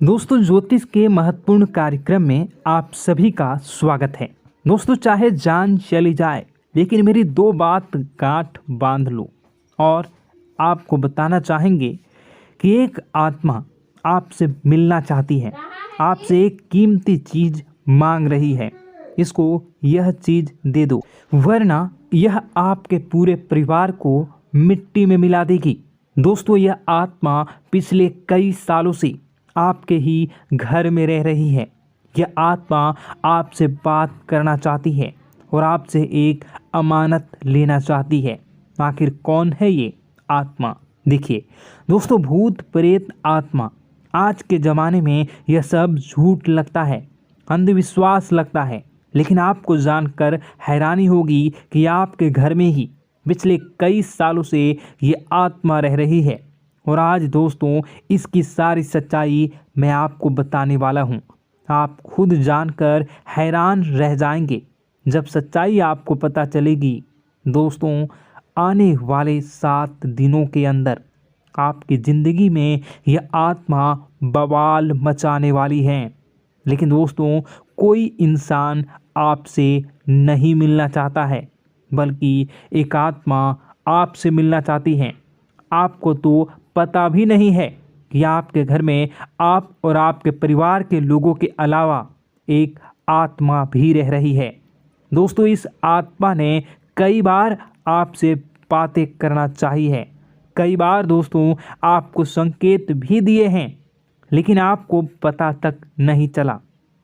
दोस्तों, ज्योतिष के महत्वपूर्ण कार्यक्रम में आप सभी का स्वागत है। दोस्तों, चाहे जान चली जाए लेकिन मेरी दो बात गांठ बांध लो। और आपको बताना चाहेंगे कि एक आत्मा आपसे मिलना चाहती है, आपसे एक कीमती चीज मांग रही है। इसको यह चीज दे दो, वरना यह आपके पूरे परिवार को मिट्टी में मिला देगी। दोस्तों, यह आत्मा पिछले कई सालों से आपके ही घर में रह रही है। यह आत्मा आपसे बात करना चाहती है और आपसे एक अमानत लेना चाहती है। आखिर कौन है ये आत्मा? देखिए दोस्तों, भूत प्रेत आत्मा, आज के ज़माने में यह सब झूठ लगता है, अंधविश्वास लगता है, लेकिन आपको जानकर हैरानी होगी कि आपके घर में ही पिछले कई सालों से ये आत्मा रह रही है। और आज दोस्तों, इसकी सारी सच्चाई मैं आपको बताने वाला हूँ। आप खुद जानकर हैरान रह जाएंगे जब सच्चाई आपको पता चलेगी। दोस्तों, आने वाले 7 दिनों के अंदर आपकी ज़िंदगी में यह आत्मा बवाल मचाने वाली है। लेकिन दोस्तों, कोई इंसान आपसे नहीं मिलना चाहता है, बल्कि एक आत्मा आपसे मिलना चाहती है। आपको तो पता भी नहीं है कि आपके घर में आप और आपके परिवार के लोगों के अलावा एक आत्मा भी रह रही है। दोस्तों, इस आत्मा ने कई बार आपसे बातें करना चाहिए है, कई बार दोस्तों आपको संकेत भी दिए हैं, लेकिन आपको पता तक नहीं चला।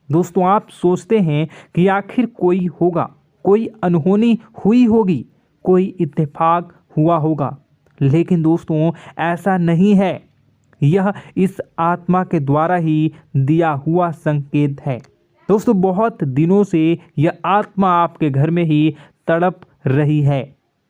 दोस्तों, आप सोचते हैं कि आखिर कोई होगा, कोई अनहोनी हुई होगी, कोई इत्तेफाक हुआ होगा, लेकिन दोस्तों ऐसा नहीं है। यह इस आत्मा के द्वारा ही दिया हुआ संकेत है। दोस्तों, बहुत दिनों से यह आत्मा आपके घर में ही तड़प रही है।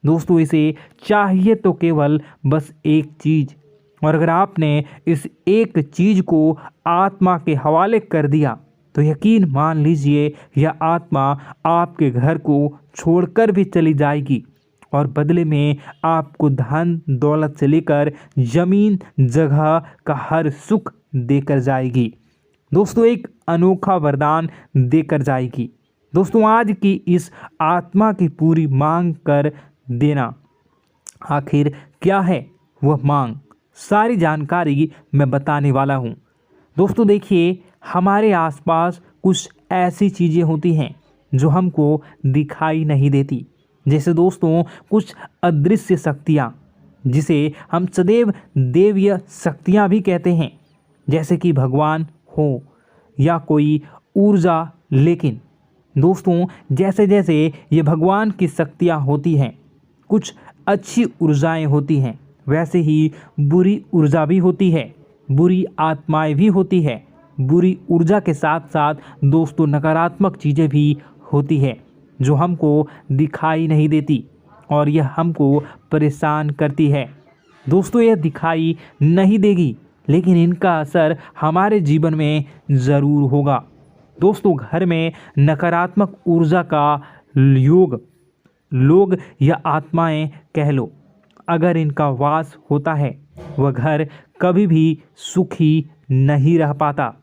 दोस्तों, इसे चाहिए तो केवल बस एक चीज़, और अगर आपने इस एक चीज़ को आत्मा के हवाले कर दिया तो यकीन मान लीजिए यह आत्मा आपके घर को छोड़कर भी चली जाएगी और बदले में आपको धन दौलत से लेकर जमीन जगह का हर सुख देकर जाएगी। दोस्तों, एक अनोखा वरदान देकर जाएगी। दोस्तों, आज की इस आत्मा की पूरी मांग कर देना। आखिर क्या है वह मांग? सारी जानकारी मैं बताने वाला हूँ। दोस्तों देखिए, हमारे आसपास कुछ ऐसी चीज़ें होती हैं जो हमको दिखाई नहीं देती। जैसे दोस्तों कुछ अदृश्य शक्तियाँ, जिसे हम सदैव देवीय शक्तियाँ भी कहते हैं, जैसे कि भगवान हो या कोई ऊर्जा। लेकिन दोस्तों, जैसे जैसे ये भगवान की शक्तियाँ होती हैं, कुछ अच्छी ऊर्जाएं होती हैं, वैसे ही बुरी ऊर्जा भी होती है, बुरी आत्माएं भी होती है। बुरी ऊर्जा के साथ साथ दोस्तों नकारात्मक चीज़ें भी होती है जो हमको दिखाई नहीं देती और यह हमको परेशान करती है। दोस्तों, यह दिखाई नहीं देगी, लेकिन इनका असर हमारे जीवन में ज़रूर होगा। दोस्तों, घर में नकारात्मक ऊर्जा का योग, लोग या आत्माएं कह लो, अगर इनका वास होता है, वह घर कभी भी सुखी नहीं रह पाता।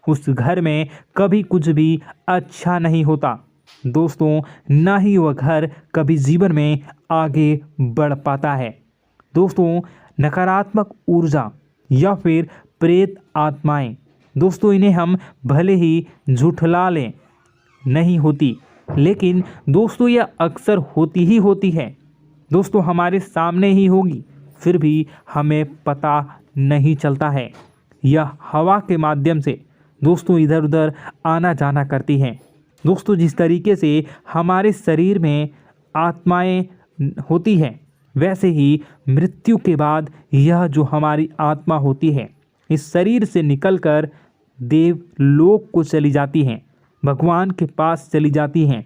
उस घर में कभी कुछ भी अच्छा नहीं होता। दोस्तों, ना ही वह घर कभी जीवन में आगे बढ़ पाता है। दोस्तों, नकारात्मक ऊर्जा या फिर प्रेत आत्माएं, दोस्तों इन्हें हम भले ही झुठला लें, नहीं होती, लेकिन दोस्तों यह अक्सर होती ही होती है। दोस्तों, हमारे सामने ही होगी, फिर भी हमें पता नहीं चलता है। यह हवा के माध्यम से दोस्तों इधर उधर आना जाना करती हैं। दोस्तों, जिस तरीके से हमारे शरीर में आत्माएं होती हैं, वैसे ही मृत्यु के बाद यह जो हमारी आत्मा होती है, इस शरीर से निकलकर देवलोक को चली जाती हैं, भगवान के पास चली जाती हैं।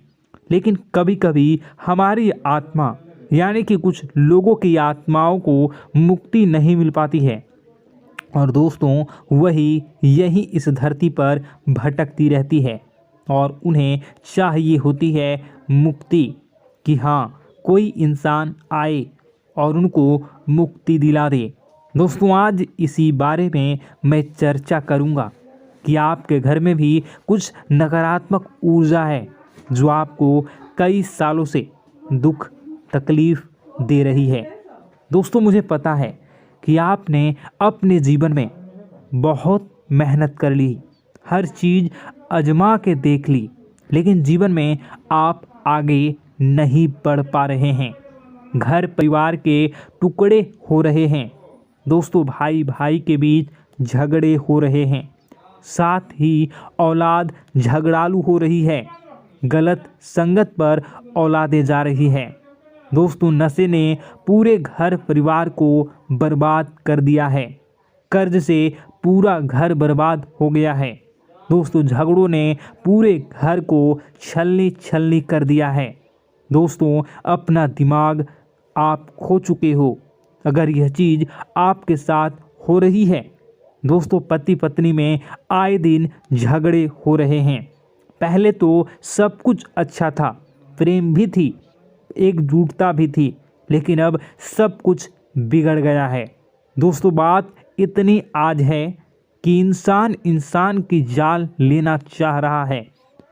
लेकिन कभी कभी हमारी आत्मा, यानी कि कुछ लोगों की आत्माओं को मुक्ति नहीं मिल पाती है, और दोस्तों वही यही इस धरती पर भटकती रहती है और उन्हें चाहिए होती है मुक्ति, कि हाँ कोई इंसान आए और उनको मुक्ति दिला दे। दोस्तों, आज इसी बारे में मैं चर्चा करूँगा कि आपके घर में भी कुछ नकारात्मक ऊर्जा है जो आपको कई सालों से दुख तकलीफ दे रही है। दोस्तों, मुझे पता है कि आपने अपने जीवन में बहुत मेहनत कर ली, हर चीज़ आजमा के देख ली, लेकिन जीवन में आप आगे नहीं बढ़ पा रहे हैं। घर परिवार के टुकड़े हो रहे हैं। दोस्तों, भाई भाई के बीच झगड़े हो रहे हैं। साथ ही औलाद झगड़ालू हो रही है। गलत संगत पर औलादें जा रही हैं। दोस्तों, नशे ने पूरे घर परिवार को बर्बाद कर दिया है। कर्ज से पूरा घर बर्बाद हो गया है। दोस्तों, झगड़ों ने पूरे घर को छलनी छलनी कर दिया है। दोस्तों, अपना दिमाग आप खो चुके हो अगर यह चीज़ आपके साथ हो रही है। दोस्तों, पति पत्नी में आए दिन झगड़े हो रहे हैं। पहले तो सब कुछ अच्छा था, प्रेम भी थी, एकजुटता भी थी, लेकिन अब सब कुछ बिगड़ गया है। दोस्तों, बात इतनी आज है कि इंसान इंसान की जान लेना चाह रहा है।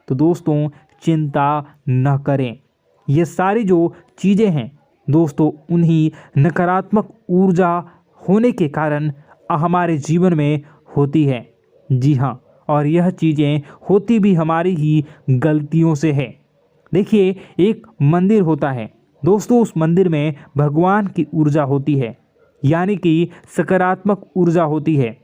तो दोस्तों, चिंता न करें। ये सारी जो चीज़ें हैं दोस्तों, उन्हीं नकारात्मक ऊर्जा होने के कारण हमारे जीवन में होती है। जी हाँ, और यह चीज़ें होती भी हमारी ही गलतियों से है। देखिए, एक मंदिर होता है दोस्तों, उस मंदिर में भगवान की ऊर्जा होती है, यानी कि सकारात्मक ऊर्जा होती है।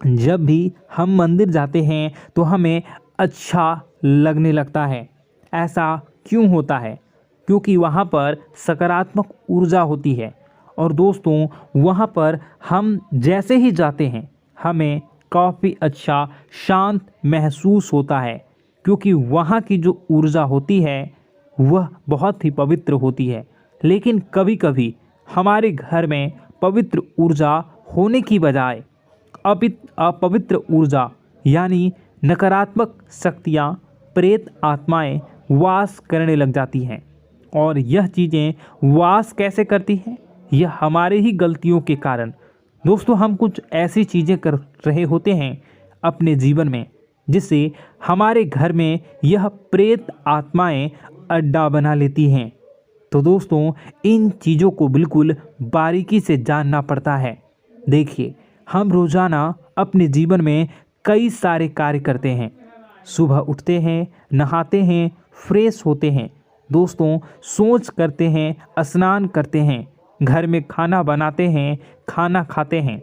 जब भी हम मंदिर जाते हैं तो हमें अच्छा लगने लगता है। ऐसा क्यों होता है? क्योंकि वहाँ पर सकारात्मक ऊर्जा होती है। और दोस्तों, वहाँ पर हम जैसे ही जाते हैं हमें काफ़ी अच्छा शांत महसूस होता है, क्योंकि वहाँ की जो ऊर्जा होती है वह बहुत ही पवित्र होती है। लेकिन कभी कभी हमारे घर में पवित्र ऊर्जा होने की बजाय अपवित्र ऊर्जा यानी नकारात्मक शक्तियाँ, प्रेत आत्माएं वास करने लग जाती हैं। और यह चीज़ें वास कैसे करती हैं? यह हमारे ही गलतियों के कारण। दोस्तों, हम कुछ ऐसी चीज़ें कर रहे होते हैं अपने जीवन में जिससे हमारे घर में यह प्रेत आत्माएं अड्डा बना लेती हैं। तो दोस्तों, इन चीज़ों को बिल्कुल बारीकी से जानना पड़ता है। देखिए, हम रोज़ाना अपने जीवन में कई सारे कार्य करते हैं। सुबह उठते हैं, नहाते हैं, फ्रेश होते हैं। दोस्तों, सोच करते हैं, स्नान करते हैं, घर में खाना बनाते हैं, खाना खाते हैं,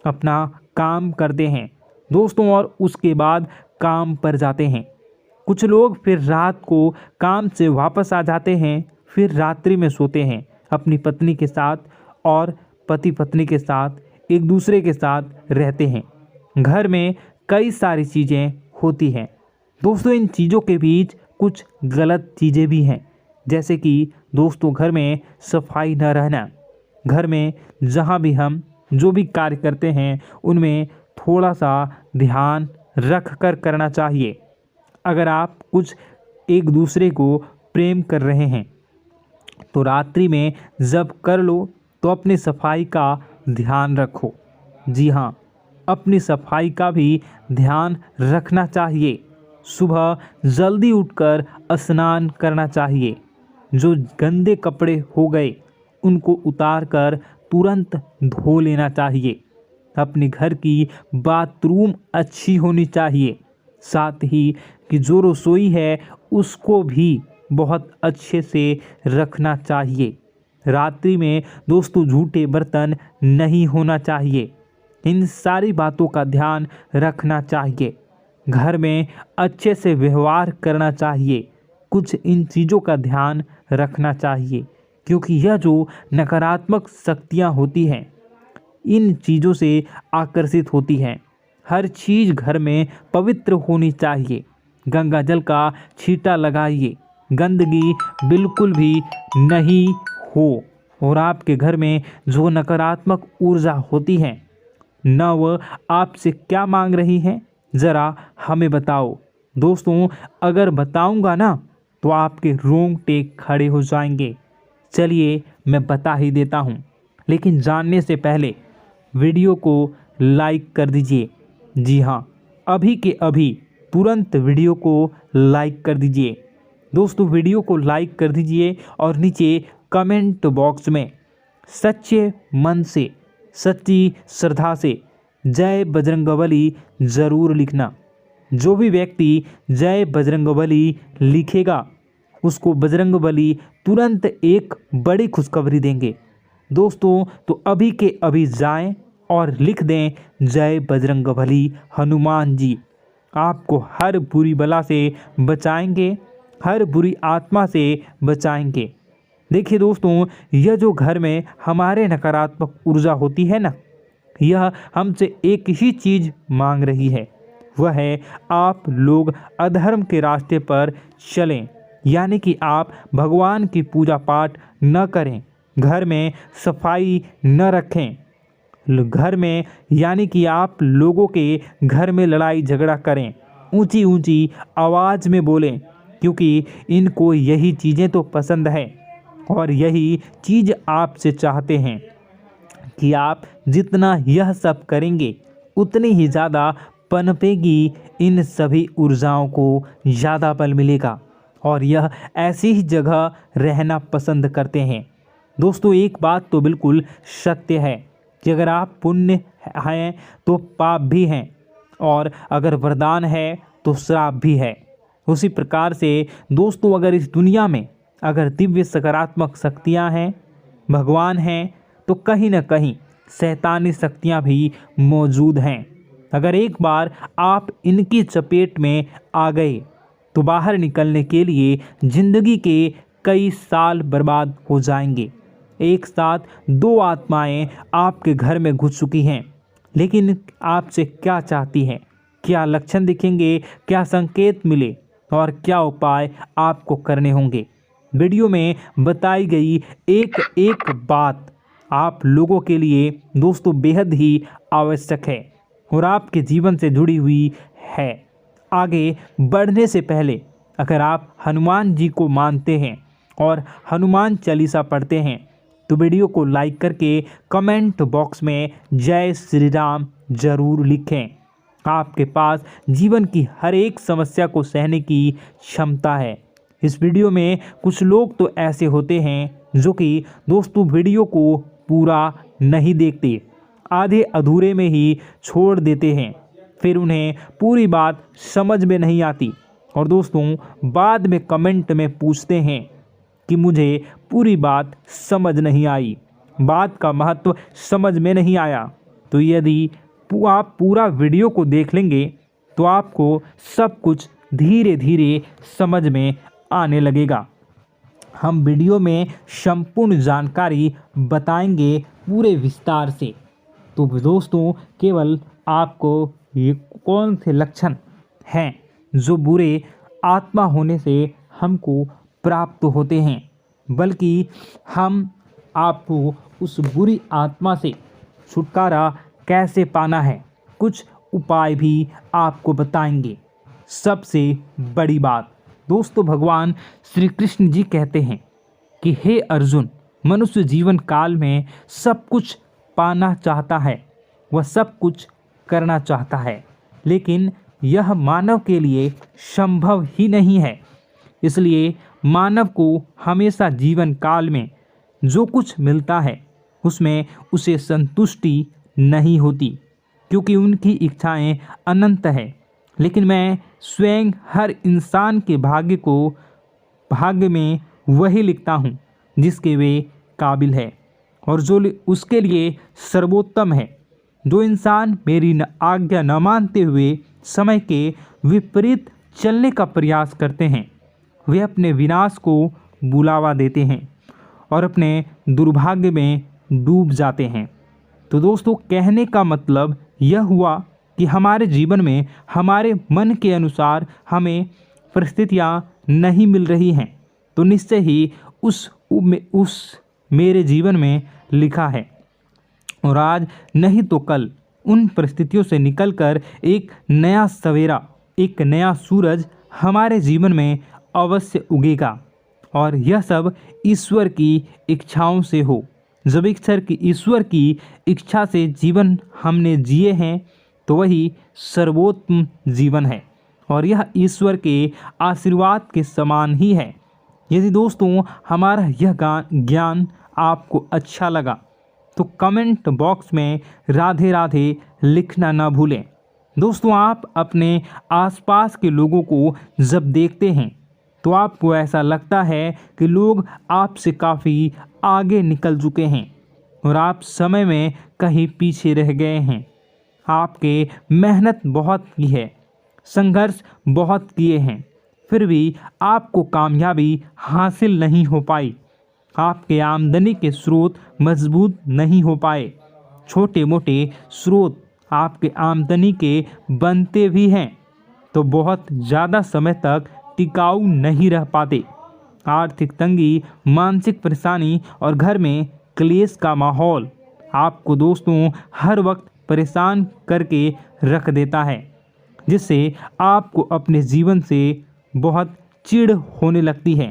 अपना काम करते हैं दोस्तों, और उसके बाद काम पर जाते हैं। कुछ लोग फिर रात को काम से वापस आ जाते हैं, फिर रात्रि में सोते हैं अपनी पत्नी के साथ, और पति पत्नी के साथ एक दूसरे के साथ रहते हैं। घर में कई सारी चीज़ें होती हैं दोस्तों। इन चीज़ों के बीच कुछ गलत चीज़ें भी हैं, जैसे कि दोस्तों, घर में सफाई न रहना। घर में जहाँ भी हम जो भी कार्य करते हैं उनमें थोड़ा सा ध्यान रख कर करना चाहिए। अगर आप कुछ एक दूसरे को प्रेम कर रहे हैं तो रात्रि में जब कर लो तो अपनी सफाई का ध्यान रखो। जी हाँ, अपनी सफाई का भी ध्यान रखना चाहिए। सुबह जल्दी उठकर स्नान करना चाहिए। जो गंदे कपड़े हो गए उनको उतार कर तुरंत धो लेना चाहिए। अपने घर की बाथरूम अच्छी होनी चाहिए। साथ ही कि जो रसोई है उसको भी बहुत अच्छे से रखना चाहिए। रात्रि में दोस्तों, झूठे बर्तन नहीं होना चाहिए। इन सारी बातों का ध्यान रखना चाहिए। घर में अच्छे से व्यवहार करना चाहिए। कुछ इन चीज़ों का ध्यान रखना चाहिए, क्योंकि यह जो नकारात्मक शक्तियाँ होती हैं इन चीज़ों से आकर्षित होती हैं। हर चीज़ घर में पवित्र होनी चाहिए। गंगा जल का छींटा लगाइए, गंदगी बिल्कुल भी नहीं हो। और आपके घर में जो नकारात्मक ऊर्जा होती है न वह आपसे क्या मांग रही है, ज़रा हमें बताओ। दोस्तों, अगर बताऊंगा ना तो आपके रोंगटे खड़े हो जाएंगे। चलिए मैं बता ही देता हूँ, लेकिन जानने से पहले वीडियो को लाइक कर दीजिए। जी हाँ, अभी के अभी तुरंत वीडियो को लाइक कर दीजिए। दोस्तों वीडियो को लाइक कर दीजिए और नीचे कमेंट बॉक्स में सच्चे मन से, सच्ची श्रद्धा से जय बजरंगबली ज़रूर लिखना। जो भी व्यक्ति जय बजरंगबली लिखेगा उसको बजरंगबली तुरंत एक बड़ी खुशखबरी देंगे। दोस्तों तो अभी के अभी जाएं और लिख दें जय बजरंगबली हनुमान जी। आपको हर बुरी बला से बचाएंगे, हर बुरी आत्मा से बचाएंगे। देखिए दोस्तों, यह जो घर में हमारे नकारात्मक ऊर्जा होती है ना, यह हमसे एक ही चीज़ मांग रही है, वह है आप लोग अधर्म के रास्ते पर चलें, यानी कि आप भगवान की पूजा पाठ न करें, घर में सफाई न रखें, घर में यानी कि आप लोगों के घर में लड़ाई झगड़ा करें, ऊंची ऊंची आवाज़ में बोलें, क्योंकि इनको यही चीज़ें तो पसंद है और यही चीज़ आपसे चाहते हैं कि आप जितना यह सब करेंगे उतनी ही ज़्यादा पनपेगी इन सभी ऊर्जाओं को ज़्यादा बल मिलेगा और यह ऐसी ही जगह रहना पसंद करते हैं। दोस्तों एक बात तो बिल्कुल सत्य है कि अगर आप पुण्य हैं तो पाप भी हैं और अगर वरदान है तो श्राप भी है। उसी प्रकार से दोस्तों अगर इस दुनिया में अगर दिव्य सकारात्मक शक्तियां हैं, भगवान हैं, तो कहीं न कहीं शैतानी शक्तियां भी मौजूद हैं। अगर एक बार आप इनकी चपेट में आ गए तो बाहर निकलने के लिए ज़िंदगी के कई साल बर्बाद हो जाएंगे। एक साथ दो आत्माएं आपके घर में घुस चुकी हैं, लेकिन आपसे क्या चाहती हैं, क्या लक्षण दिखेंगे, क्या संकेत मिले और क्या उपाय आपको करने होंगे। वीडियो में बताई गई एक एक बात आप लोगों के लिए दोस्तों बेहद ही आवश्यक है और आपके जीवन से जुड़ी हुई है। आगे बढ़ने से पहले अगर आप हनुमान जी को मानते हैं और हनुमान चालीसा पढ़ते हैं तो वीडियो को लाइक करके कमेंट बॉक्स में जय श्री राम ज़रूर लिखें। आपके पास जीवन की हर एक समस्या को सहने की क्षमता है। इस वीडियो में कुछ लोग तो ऐसे होते हैं जो कि दोस्तों वीडियो को पूरा नहीं देखते, आधे अधूरे में ही छोड़ देते हैं, फिर उन्हें पूरी बात समझ में नहीं आती और दोस्तों बाद में कमेंट में पूछते हैं कि मुझे पूरी बात समझ नहीं आई, बात का महत्व समझ में नहीं आया। तो यदि आप पूरा वीडियो को देख लेंगे तो आपको सब कुछ धीरे धीरे समझ में आने लगेगा। हम वीडियो में संपूर्ण जानकारी बताएंगे पूरे विस्तार से। तो दोस्तों केवल आपको ये कौन से लक्षण हैं जो बुरे आत्मा होने से हमको प्राप्त होते हैं, बल्कि हम आपको उस बुरी आत्मा से छुटकारा कैसे पाना है, कुछ उपाय भी आपको बताएंगे। सबसे बड़ी बात दोस्तों, भगवान श्री कृष्ण जी कहते हैं कि हे अर्जुन, मनुष्य जीवन काल में सब कुछ पाना चाहता है, वह सब कुछ करना चाहता है, लेकिन यह मानव के लिए संभव ही नहीं है। इसलिए मानव को हमेशा जीवन काल में जो कुछ मिलता है उसमें उसे संतुष्टि नहीं होती, क्योंकि उनकी इच्छाएं अनंत है। लेकिन मैं स्वयं हर इंसान के भाग्य में वही लिखता हूँ जिसके वे काबिल है और जो उसके लिए सर्वोत्तम है। जो इंसान मेरी आज्ञा न मानते हुए समय के विपरीत चलने का प्रयास करते हैं, वे अपने विनाश को बुलावा देते हैं और अपने दुर्भाग्य में डूब जाते हैं। तो दोस्तों कहने का मतलब यह हुआ कि हमारे जीवन में हमारे मन के अनुसार हमें परिस्थितियाँ नहीं मिल रही हैं, तो निश्चय ही उस मेरे जीवन में लिखा है और आज नहीं तो कल उन परिस्थितियों से निकलकर एक नया सवेरा, एक नया सूरज हमारे जीवन में अवश्य उगेगा और यह सब ईश्वर की इच्छाओं से हो। जब ईश्वर की इच्छा से जीवन हमने जिए हैं तो वही सर्वोत्तम जीवन है और यह ईश्वर के आशीर्वाद के समान ही है। यदि दोस्तों हमारा यह ज्ञान आपको अच्छा लगा तो कमेंट बॉक्स में राधे राधे लिखना ना भूलें। दोस्तों आप अपने आसपास के लोगों को जब देखते हैं तो आपको ऐसा लगता है कि लोग आपसे काफ़ी आगे निकल चुके हैं और आप समय में कहीं पीछे रह गए हैं। आपके मेहनत बहुत की है, संघर्ष बहुत किए हैं, फिर भी आपको कामयाबी हासिल नहीं हो पाई। आपके आमदनी के स्रोत मजबूत नहीं हो पाए। छोटे मोटे स्रोत आपके आमदनी के बनते भी हैं तो बहुत ज़्यादा समय तक टिकाऊ नहीं रह पाते। आर्थिक तंगी, मानसिक परेशानी और घर में क्लेश का माहौल आपको दोस्तों हर वक्त परेशान करके रख देता है, जिससे आपको अपने जीवन से बहुत चिढ़ होने लगती है।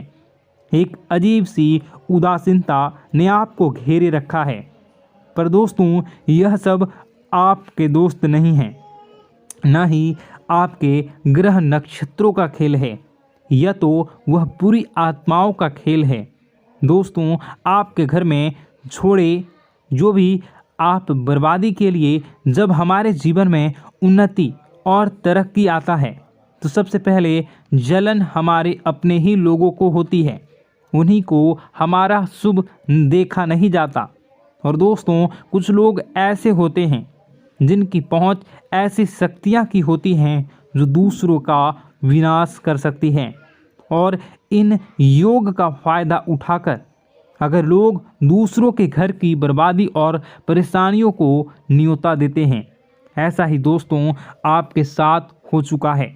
एक अजीब सी उदासीनता ने आपको घेरे रखा है। पर दोस्तों यह सब आपके दोस्त नहीं हैं, न ही आपके ग्रह नक्षत्रों का खेल है, यह तो वह बुरी आत्माओं का खेल है। दोस्तों आपके घर में छोड़े जो भी आप बर्बादी के लिए जब हमारे जीवन में उन्नति और तरक्की आता है तो सबसे पहले जलन हमारे अपने ही लोगों को होती है। उन्हीं को हमारा शुभ देखा नहीं जाता। और दोस्तों कुछ लोग ऐसे होते हैं जिनकी पहुंच ऐसी शक्तियां की होती हैं जो दूसरों का विनाश कर सकती हैं। और इन योग का फ़ायदा उठाकर अगर लोग दूसरों के घर की बर्बादी और परेशानियों को न्योता देते हैं, ऐसा ही दोस्तों आपके साथ हो चुका है।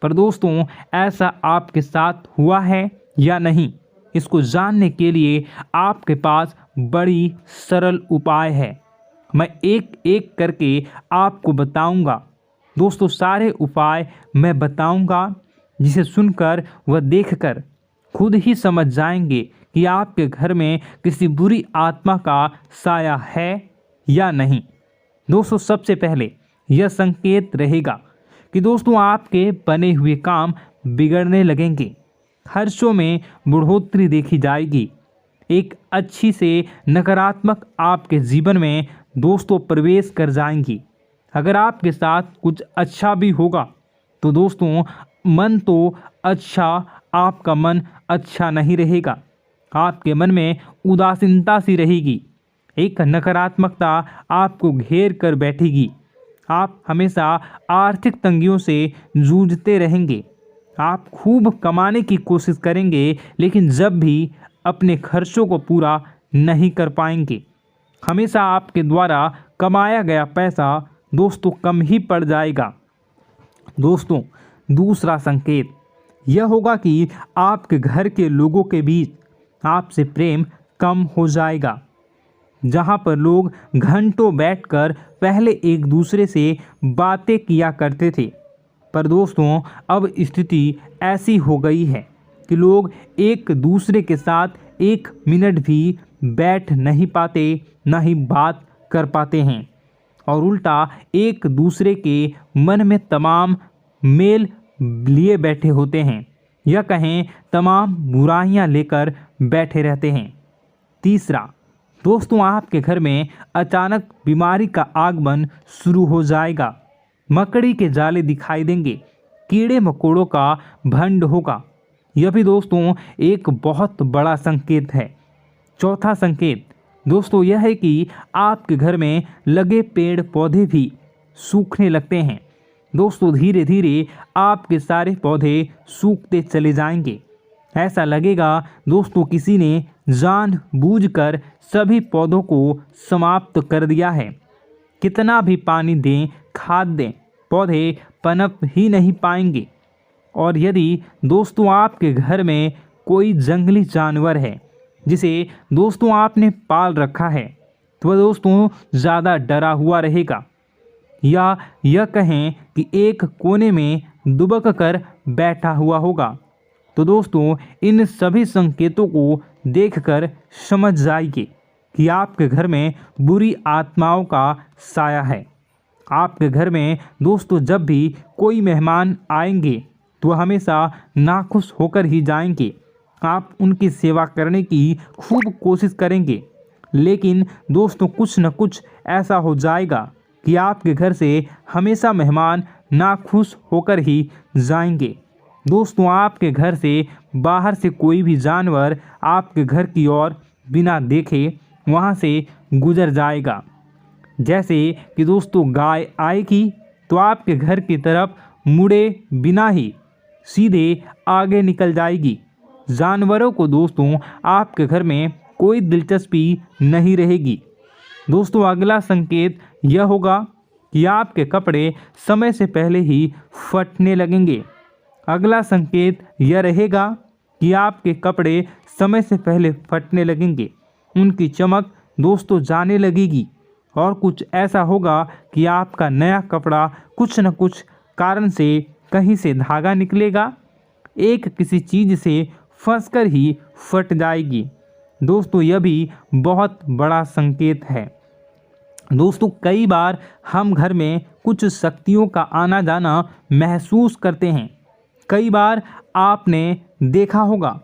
पर दोस्तों ऐसा आपके साथ हुआ है या नहीं, इसको जानने के लिए आपके पास बड़ी सरल उपाय है। मैं एक एक करके आपको बताऊंगा। दोस्तों सारे उपाय मैं बताऊंगा, जिसे सुनकर व देखकर खुद ही समझ जाएंगे कि आपके घर में किसी बुरी आत्मा का साया है या नहीं। दोस्तों सबसे पहले यह संकेत रहेगा कि दोस्तों आपके बने हुए काम बिगड़ने लगेंगे, खर्चों में बढ़ोतरी देखी जाएगी, एक अच्छी से नकारात्मक आपके जीवन में दोस्तों प्रवेश कर जाएंगी। अगर आपके साथ कुछ अच्छा भी होगा तो दोस्तों मन तो अच्छा, आपका मन अच्छा नहीं रहेगा। आपके मन में उदासीनता सी रहेगी, एक नकारात्मकता आपको घेर कर बैठेगी। आप हमेशा आर्थिक तंगियों से जूझते रहेंगे। आप खूब कमाने की कोशिश करेंगे लेकिन जब भी अपने खर्चों को पूरा नहीं कर पाएंगे। हमेशा आपके द्वारा कमाया गया पैसा दोस्तों कम ही पड़ जाएगा। दोस्तों दूसरा संकेत यह होगा कि आपके घर के लोगों के बीच आपसे प्रेम कम हो जाएगा। जहां पर लोग घंटों बैठकर पहले एक दूसरे से बातें किया करते थे, पर दोस्तों अब स्थिति ऐसी हो गई है कि लोग एक दूसरे के साथ एक मिनट भी बैठ नहीं पाते, न ही बात कर पाते हैं और उल्टा एक दूसरे के मन में तमाम मेल लिए बैठे होते हैं, या कहें तमाम बुराइयां लेकर बैठे रहते हैं। तीसरा दोस्तों आपके घर में अचानक बीमारी का आगमन शुरू हो जाएगा। मकड़ी के जाले दिखाई देंगे, कीड़े मकोड़ों का भंड होगा। यह भी दोस्तों एक बहुत बड़ा संकेत है। चौथा संकेत दोस्तों यह है कि आपके घर में लगे पेड़ पौधे भी सूखने लगते हैं। दोस्तों धीरे धीरे आपके सारे पौधे सूखते चले जाएंगे। ऐसा लगेगा दोस्तों किसी ने जानबूझकर सभी पौधों को समाप्त कर दिया है। कितना भी पानी दें, खाद दें, पौधे पनप ही नहीं पाएंगे। और यदि दोस्तों आपके घर में कोई जंगली जानवर है जिसे दोस्तों आपने पाल रखा है, तो वह दोस्तों ज़्यादा डरा हुआ रहेगा, या यह कहें कि एक कोने में दुबक कर बैठा हुआ होगा। तो दोस्तों इन सभी संकेतों को देखकर समझ जाइए कि आपके घर में बुरी आत्माओं का साया है। आपके घर में दोस्तों जब भी कोई मेहमान आएंगे तो हमेशा नाखुश होकर ही जाएंगे। आप उनकी सेवा करने की खूब कोशिश करेंगे, लेकिन दोस्तों कुछ न कुछ ऐसा हो जाएगा कि आपके घर से हमेशा मेहमान नाखुश होकर ही जाएंगे। दोस्तों आपके घर से बाहर से कोई भी जानवर आपके घर की ओर बिना देखे वहां से गुजर जाएगा। जैसे कि दोस्तों गाय आएगी तो आपके घर की तरफ मुड़े बिना ही सीधे आगे निकल जाएगी। जानवरों को दोस्तों आपके घर में कोई दिलचस्पी नहीं रहेगी। दोस्तों अगला संकेत यह होगा कि आपके कपड़े समय से पहले ही फटने लगेंगे। अगला संकेत यह रहेगा कि आपके कपड़े समय से पहले फटने लगेंगे, उनकी चमक दोस्तों जाने लगेगी और कुछ ऐसा होगा कि आपका नया कपड़ा कुछ न कुछ कारण से कहीं से धागा निकलेगा, एक किसी चीज़ से फंसकर ही फट जाएगी। दोस्तों यह भी बहुत बड़ा संकेत है। दोस्तों कई बार हम घर में कुछ शक्तियों का आना जाना महसूस करते हैं। कई बार आपने देखा होगा,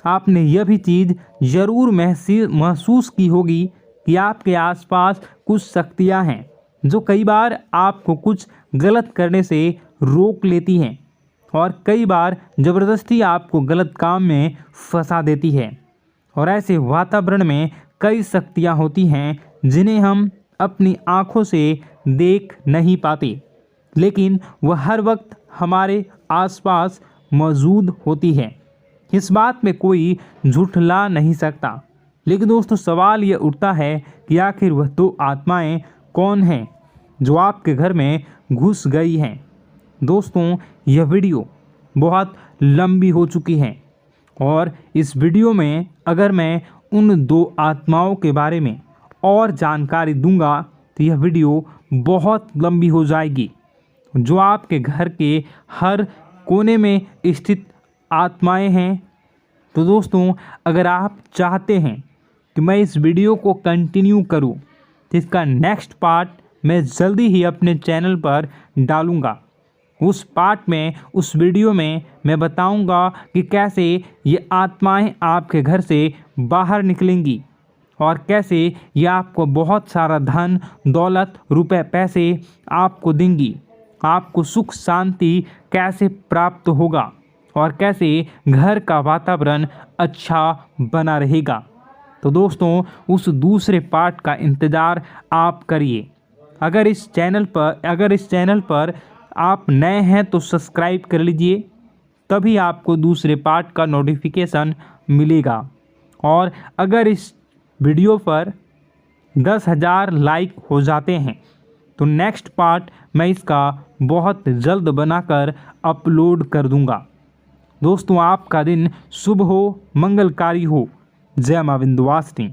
आपने यह भी चीज़ ज़रूर महसूस की होगी कि आपके आसपास कुछ शक्तियां हैं जो कई बार आपको कुछ गलत करने से रोक लेती हैं और कई बार ज़बरदस्ती आपको गलत काम में फंसा देती है। और ऐसे वातावरण में कई शक्तियां होती हैं जिन्हें हम अपनी आँखों से देख नहीं पाते, लेकिन वह हर वक्त हमारे आसपास मौजूद होती है। इस बात में कोई झुठला नहीं सकता। लेकिन दोस्तों सवाल ये उठता है कि आखिर वह दो आत्माएं कौन हैं जो आपके घर में घुस गई हैं। दोस्तों यह वीडियो बहुत लंबी हो चुकी है और इस वीडियो में अगर मैं उन दो आत्माओं के बारे में और जानकारी दूंगा तो यह वीडियो बहुत लंबी हो जाएगी। जो आपके घर के हर कोने में स्थित आत्माएं हैं। तो दोस्तों अगर आप चाहते हैं कि मैं इस वीडियो को कंटिन्यू करूं तो इसका नेक्स्ट पार्ट मैं जल्दी ही अपने चैनल पर डालूंगा। उस पार्ट में, उस वीडियो में मैं बताऊंगा कि कैसे ये आत्माएं आपके घर से बाहर निकलेंगी और कैसे ये आपको बहुत सारा धन दौलत रुपए पैसे आपको देंगी, आपको सुख शांति कैसे प्राप्त होगा और कैसे घर का वातावरण अच्छा बना रहेगा। तो दोस्तों उस दूसरे पार्ट का इंतज़ार आप करिए। अगर इस चैनल पर आप नए हैं तो सब्सक्राइब कर लीजिए, तभी आपको दूसरे पार्ट का नोटिफिकेशन मिलेगा। और अगर इस वीडियो पर 10,000 लाइक हो जाते हैं तो नेक्स्ट पार्ट मैं इसका बहुत जल्द बनाकर अपलोड कर दूंगा। दोस्तों आपका दिन शुभ हो, मंगलकारी हो। जय मां विंध्यवासिनी।